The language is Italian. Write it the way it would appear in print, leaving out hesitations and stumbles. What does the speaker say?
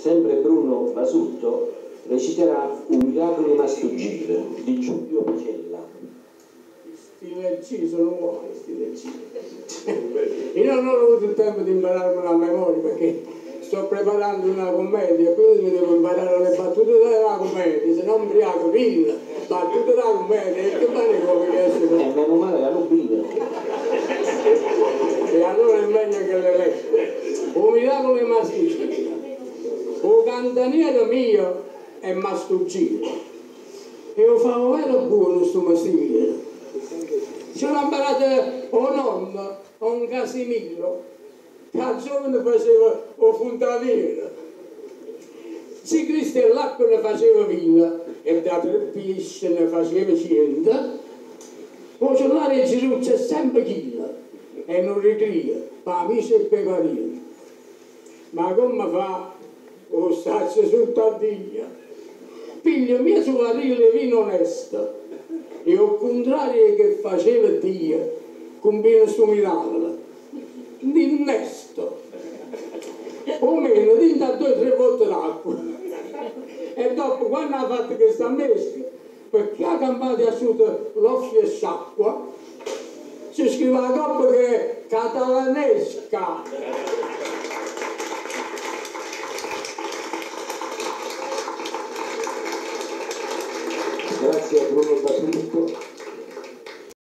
sempre Bruno Basutto, reciterà Un miracolo di Mastuggire di Giulio Pacella. Stile C sono buoni, stile C. Io non ho avuto il tempo di impararmi la memoria perché sto preparando una commedia, quindi mi devo imparare le battute della commedia, se non mi ubriaco, villa, battute della commedia, e che fare come che essere? Meno male che hanno vinto. E allora è meglio che le leggo. Un miracolo di Mastuggire. Un cantaniere mio è Mastuggire. E lo fa vero buono sto mestiere. Ce l'ha imparato un nonno, un Casimiro, che al giovane faceva un fontaniere. Se Cristo l'acqua ne faceva vino e da tre pesce ne faceva 100, poi c'è l'aria ci c'è sempre chilo e non ritria, pamice e pecorino. Ma come fa? O staccia sul taddino. Figlio mio su barile vino onesto. E al contrario che faceva Dio, combina sto miracolo, d'innesto, o meno, dinta 2 o 3 volte d'acqua. E dopo, quando ha fatto questa mescola, perché ha cambiato asciutto l'offio e sciacqua, si scrive la coppa che è catalanesca. Grazie a Bruno Basutto.